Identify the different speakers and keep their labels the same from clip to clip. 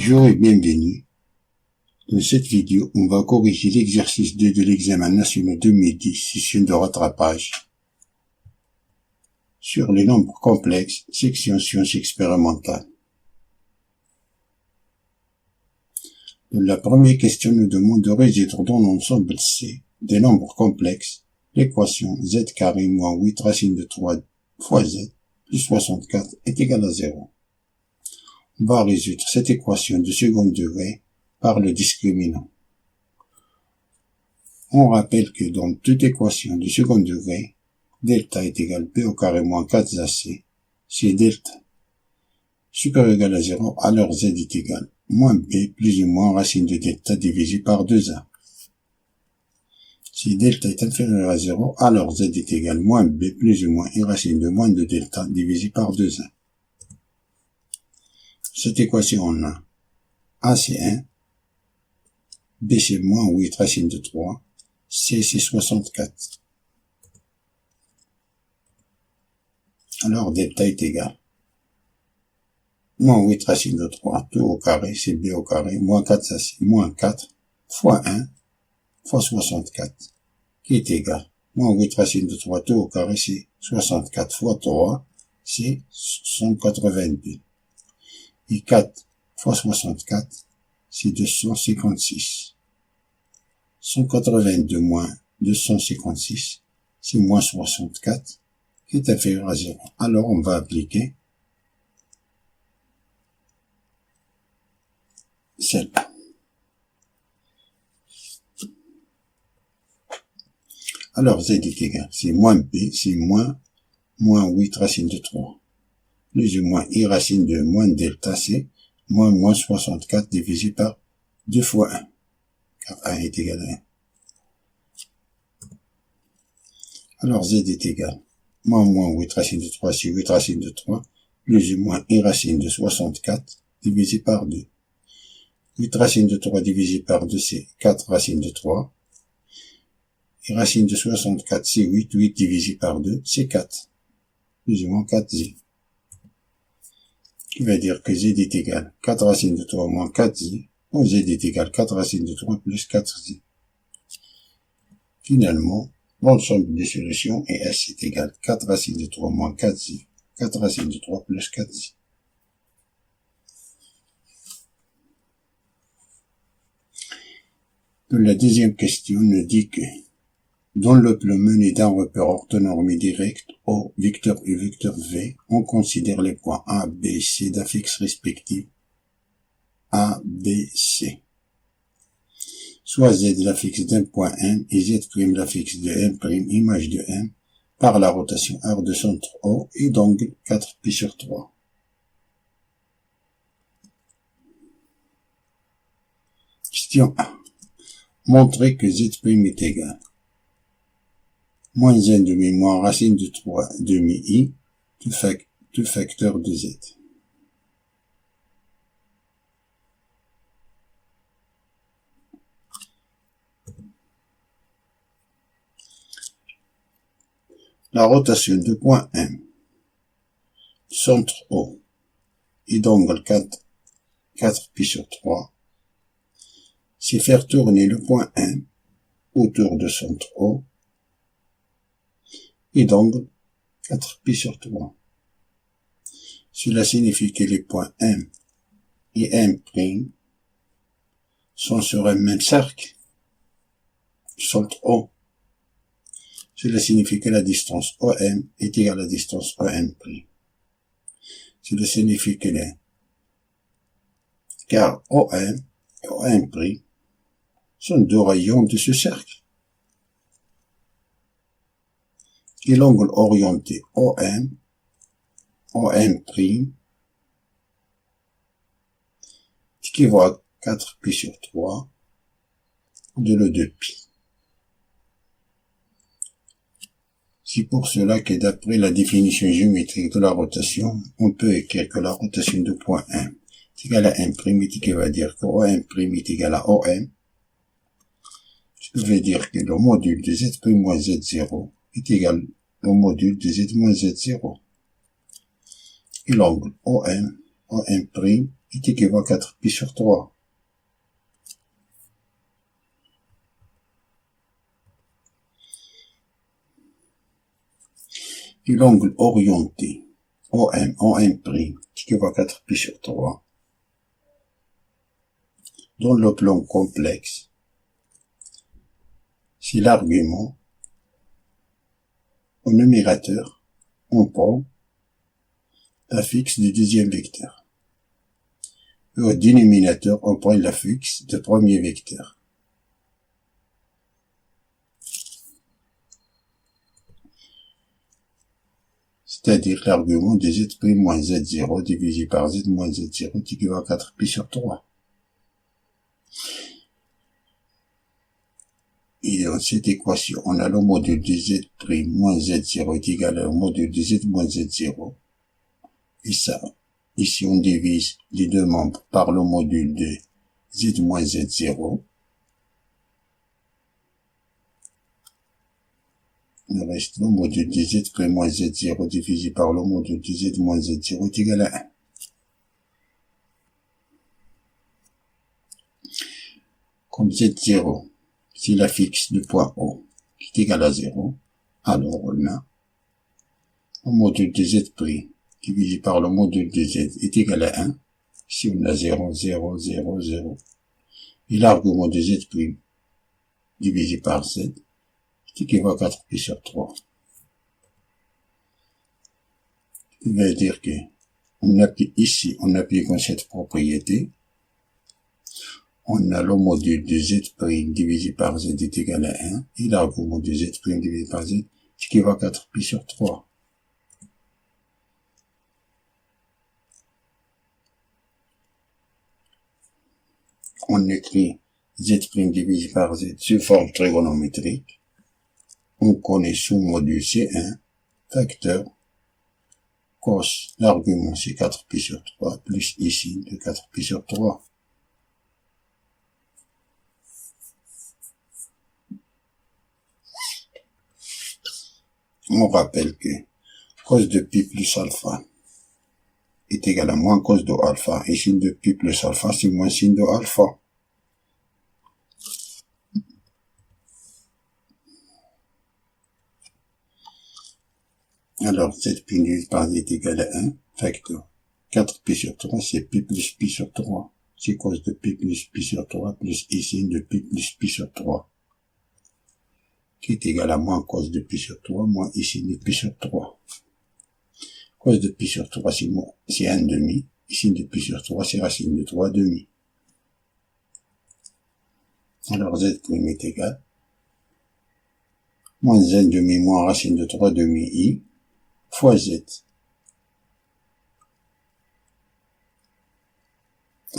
Speaker 1: Bonjour et bienvenue. Dans cette vidéo, on va corriger l'exercice 2 de l'examen national 2010, session de rattrapage, sur les nombres complexes, section sciences expérimentales. Dans la première question, nous demande de résoudre dans l'ensemble C des nombres complexes l'équation z carré moins 8 racine de 3 fois z plus 64 est égal à 0. On va résoudre cette équation de second degré par le discriminant. On rappelle que dans toute équation de second degré, delta est égal à b au carré moins 4ac, si delta supérieur ou égal à 0, alors z est égal à moins b plus ou moins racine de delta divisé par 2a. Si delta est inférieur à 0, alors z est égal à moins b plus ou moins et racine de moins de delta divisé par 2a. Cette équation, on a a c'est 1, b c'est moins 8 racine de 3, c c'est 64. Alors delta est égal moins 8 racine de 3, tout au carré, c'est b au carré, moins 4 ça c'est moins 4 fois 1 fois 64, qui est égal moins 8 racine de 3, tout au carré, c'est 64 fois 3, c'est 182. Et 4 fois 64, c'est 256. 182 moins 256, c'est moins 64, qui est inférieur à 0. Alors, on va appliquer celle-là. Alors, z est égal, c'est moins b, c'est moins 8 racine de 3. Plus ou moins i racine de moins delta, c'est moins 64 divisé par 2 fois 1, car 1 est égal à 1. Alors z est égal moins 8 racine de 3, c'est 8 racine de 3, plus ou moins i racine de 64 divisé par 2. 8 racine de 3 divisé par 2, c'est 4 racine de 3. Et racine de 64, c'est 8. 8 divisé par 2, c'est 4. Plus ou moins 4z. Qui va dire que z est égal 4 racine de 3 moins 4z, ou z est égal 4 racine de 3 plus 4z. Finalement, l'ensemble des solutions est S est égal 4 racine de 3 moins 4z, 4 racine de 3 plus 4z. La deuxième question nous dit que dans le plan mené d'un repère orthonormé direct O, vecteur U, vecteur V, on considère les points A, B, C d'affixes respectifs A, B, C. Soit Z l'affixe d'un point M et Z' l'affixe de M', image de M, par la rotation R de centre O et d'angle 4π sur 3. Question 1. Montrer que Z' est égal moins n demi moins racine de 3 demi i tout facteur de z. La rotation de point M, centre O, et d'angle 4π sur 3, c'est faire tourner le point M autour de centre O, et d'angle 4π sur 3. Cela signifie que les points M et M' sont sur un même cercle, centre O. Cela signifie que la distance OM est égale à la distance OM'. Cela signifie que car OM et OM' sont deux rayons de ce cercle. Et l'angle orienté OM équivaut à 4π sur 3 de le 2π. C'est pour cela que d'après la définition géométrique de la rotation, on peut écrire que la rotation de point M est égale à M', qui va dire que OM' est égal à OM. Ce qui veut dire que le module de Z' moins Z0 est égal au module de Z moins Z0. Et l'angle OM' est équivalent à 4pi sur 3. Et l'angle orienté OM est équivalent à 4pi sur 3. Dans le plan complexe, si l'argument au numérateur, on prend l'affixe du deuxième vecteur. Et au dénominateur, on prend l'affixe du premier vecteur. C'est-à-dire l'argument de z' moins z0 divisé par z moins z0 est équivalent à 4pi sur 3. Et dans cette équation, on a le module de z' moins z0 est égal au module de z moins z0. Et ça, ici on divise les deux membres par le module de z moins z0. Il reste le module de z' moins z0 divisé par le module de z moins z0 est égal à 1. Comme z0, c'est l'affixe du point O qui est égal à 0, alors on a le module de z' divisé par le module de z est égal à 1. Ici on a 0, 0, 0, 0. Et l'argument de z' divisé par z est équivalent à 4pi sur 3. Ce qui veut dire que on applique ici, on applique cette propriété. On a le module de z' divisé par z est égal à 1. Et l'argument de z' divisé par z est équivalent à 4pi sur 3. On écrit z' divisé par z sous forme trigonométrique. On connaît sous module C1, facteur cos, l'argument c'est 4pi sur 3, plus ici de 4pi sur 3. On rappelle que cos de pi plus alpha est égal à moins cos de alpha, et sin de pi plus alpha c'est moins sin de alpha. Alors, z' divisé par z est égal à 1, facteur 4pi sur 3, c'est pi plus pi sur 3. C'est cos de pi plus pi sur 3 plus i sin de pi plus pi sur 3. Qui est égal à moins cos de pi sur 3, moins i sin de pi sur 3. Cos de pi sur 3, c'est 1 demi. I sin de pi sur 3, c'est racine de 3 demi. Alors, z' est égal moins 1 demi moins racine de 3 demi i fois z.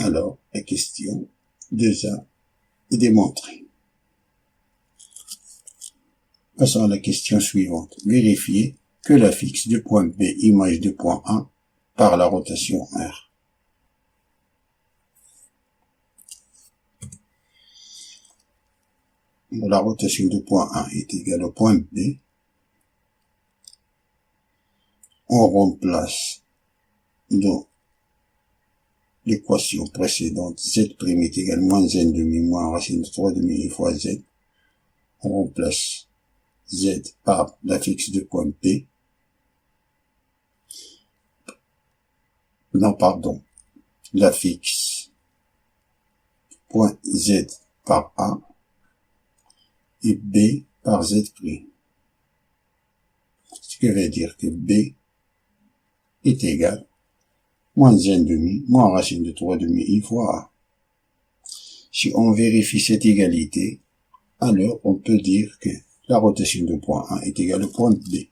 Speaker 1: Alors, la question 2A est démontrée. Passons à la question suivante. Vérifiez que l'affixe du point B image du point A par la rotation R. La rotation du point A est égale au point B. On remplace dans l'équation précédente z' est égal à moins 1 demi moins racine de 3 demi fois z. On remplace z par l'affixe du point P. Non, pardon. L'affixe point Z par A et B par Z'. Ce qui veut dire que B est égal moins 1 demi moins racine de 3 demi i fois A. Si on vérifie cette égalité, alors on peut dire que la rotation de point A est égale au point B.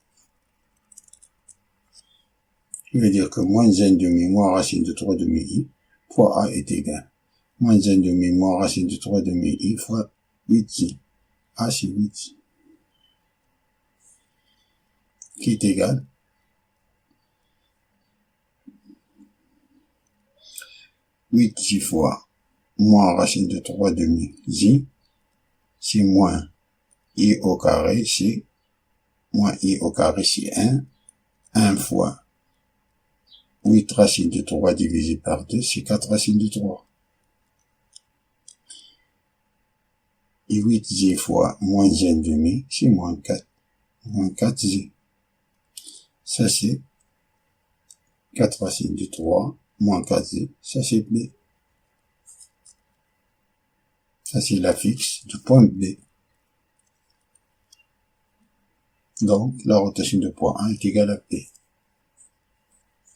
Speaker 1: Ce qui veut dire que moins 1 demi moins racine de 3 demi i fois A est égal moins 1 demi moins racine de 3 demi i fois 8i. A c'est 8i. Qui est égal huit i fois moins racine de 3 demi i, c'est moins i au carré, c'est moins i au carré, c'est 1 fois 8 racines de 3 divisé par 2, c'est 4 racines de 3. Et 8z fois moins z1/2, c'est moins 4. Moins 4z. Ça, c'est 4 racines de 3, moins 4z. Ça, c'est B. Ça, c'est la fixe du point B. Donc, la rotation de point A est égale à P.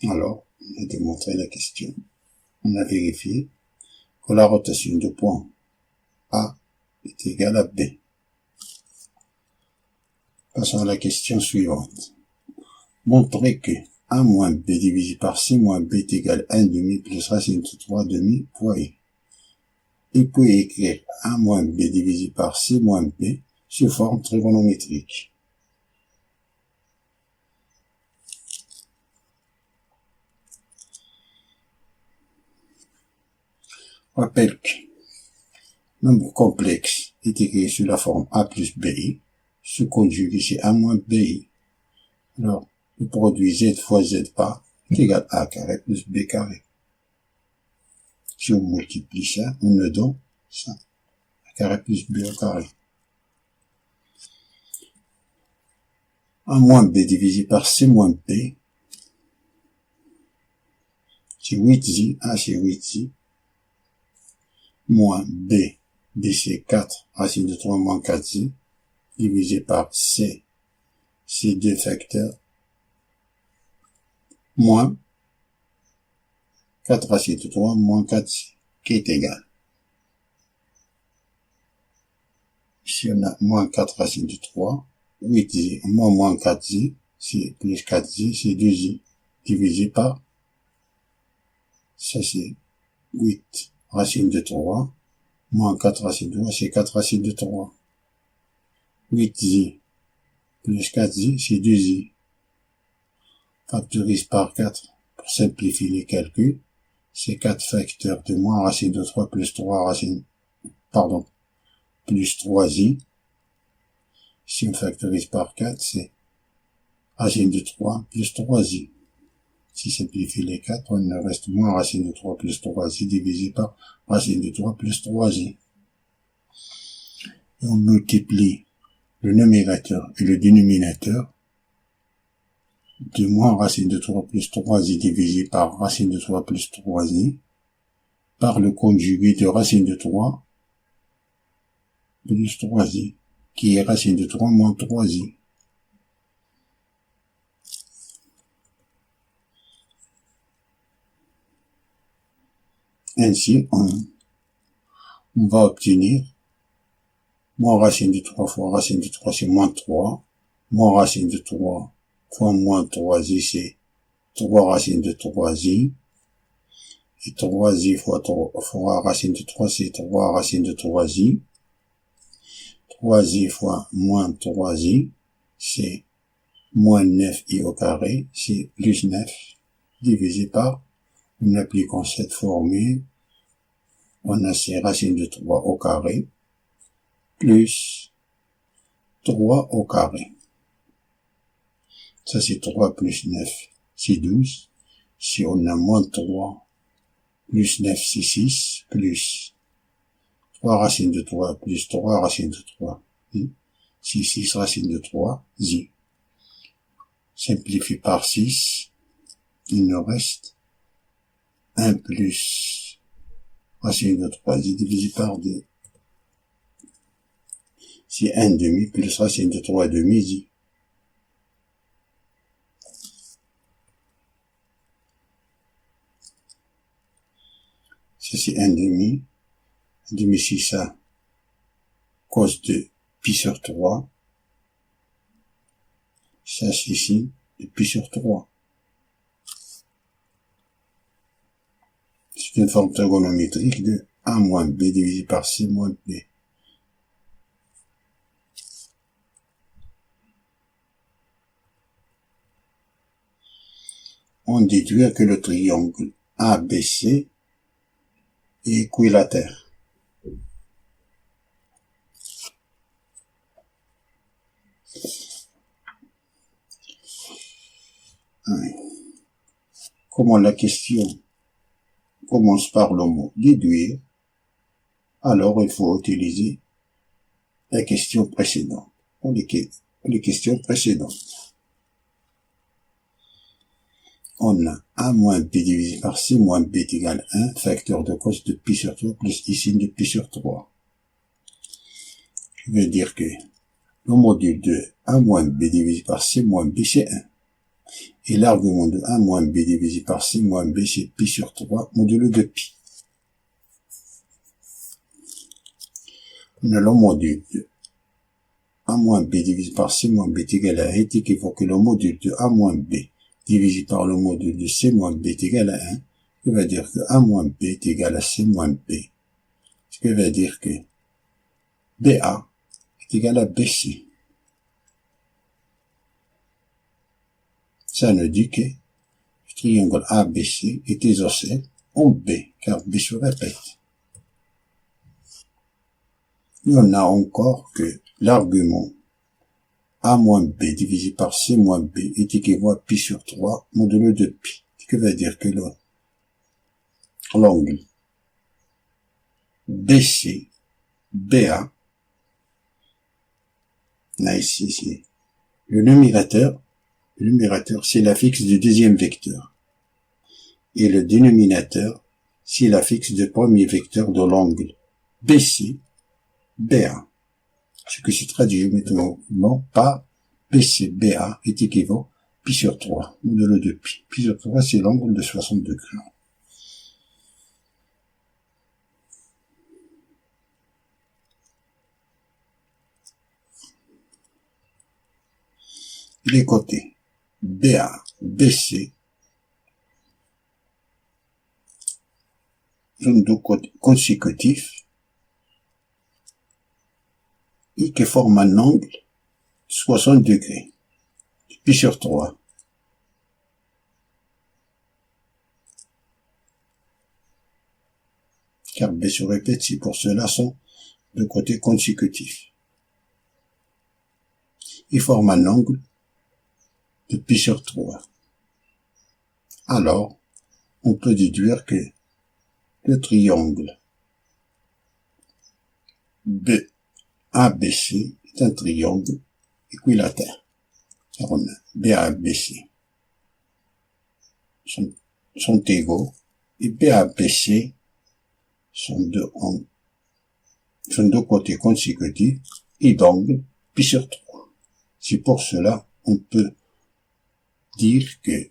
Speaker 1: Alors, on a démontré la question. On a vérifié que la rotation de point A est égale à B. Passons à la question suivante. Montrer que A moins B divisé par C moins B est égal à 1/2 plus racine de 3/2 fois I. Il peut écrire A moins B divisé par C moins B sous forme trigonométrique. Rappelle que nombre complexe est écrit sous la forme A plus BI, se conjugue chez A moins BI. Alors, le produit Z fois Z bar est égal à A carré plus B carré. Si on multiplie ça, on nous donne ça. A carré plus B au carré. A moins B divisé par C moins B, c'est 8Z, A c'est 8Z, moins B, B c'est 4, racine de 3 moins 4Z, divisé par C, c'est 2 facteurs, moins 4 racine de 3 moins 4Z, qui est égal. Ici on a moins 4 racine de 3, 8Z, moins 4Z, c'est plus 4Z, c'est 2Z, divisé par, ça c'est 8 racine de 3, moins 4 racine de 3, c'est 4 racine de 3. 8z plus 4z, c'est 2z. Factorise par 4 pour simplifier les calculs. C'est 4 facteurs de moins racine de 3 plus 3 racine, plus 3z. Si on factorise par 4, c'est racine de 3 plus 3z. Si on simplifie les 4, on ne reste moins racine de 3 plus 3z divisé par racine de 3 plus 3z. Et on multiplie le numérateur et le dénominateur de moins racine de 3 plus 3z divisé par racine de 3 plus 3z par le conjugué de racine de 3 plus 3z, qui est racine de 3 moins 3z. Ainsi, on va obtenir moins racine de 3 fois racine de 3, c'est moins 3. Moins racine de 3 fois moins 3z, c'est 3 racine de 3z. Et 3z fois racine de 3, c'est 3 racine de 3z. 3z fois moins 3z, c'est moins 9i au carré, c'est plus 9, divisé par, en appliquant cette formule, on a ces racines de 3 au carré, plus 3 au carré. Ça c'est 3 plus 9, c'est 12. Si on a moins 3, plus 9, c'est 6, plus 3 racines de 3, plus 3 racines de 3. C'est 6 racines de 3, z. Simplifie par 6, il nous reste 1 plus racine de 3z divisé par 2. C'est 1/2 plus racine de 3/2 z. Ça c'est 1/2. 1/2 c'est ça. Cos de pi sur 3. Ça c'est ici de pi sur 3. C'est une forme trigonométrique de A moins B divisé par C moins B. On déduit que le triangle ABC est équilatère. comment la question commence par le mot déduire, alors il faut utiliser la question précédente, ou les questions précédentes. On a A moins B divisé par C moins B est égal à 1, facteur de cos de pi sur 3 plus I sin de pi sur 3. Je veux dire que le module de A moins B divisé par C moins B c'est 1. Et l'argument de 1 moins B divisé par C moins B c'est pi sur 3 modulo de pi. On a le module de A moins B divisé par C moins B est égal à 1 est équivalent que le module de A moins B divisé par le module de C moins B est égal à 1, ce qui veut dire que A moins B est égal à C moins B. Ce qui veut dire que BA est égal à BC. Ça nous dit que le triangle ABC est isocèle en B, car B se répète. Et on a encore que l'argument A moins B divisé par C moins B est équivalent à pi sur 3 modulo de pi. Ce qui veut dire que l'angle BC, BA, là ici, c'est le numérateur c'est l'affixe du deuxième vecteur. Et le dénominateur, c'est l'affixe du premier vecteur de l'angle BC, BA. Ce que se traduit géométriquement par BC, BA est équivalent pi sur 3, modulo de pi. Pi sur 3, c'est l'angle de 60 degrés. Les côtés BA, BC sont deux côtés consécutifs et qui forment un angle de 60 degrés. Pi sur 3. Car B se répète, c'est pour cela sont deux côtés consécutifs. Ils forment un angle de pi sur 3. Alors, on peut déduire que le triangle ABC est un triangle équilatère. Car on a BABC sont égaux et BABC sont deux côtés consécutifs et d'angle pi sur 3. C'est pour cela on peut dire que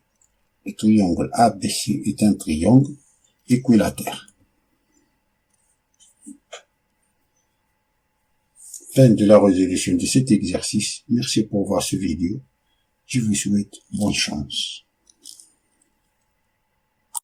Speaker 1: le triangle ABC est un triangle équilatère. Fin de la résolution de cet exercice. Merci pour voir ce vidéo. Je vous souhaite bonne chance.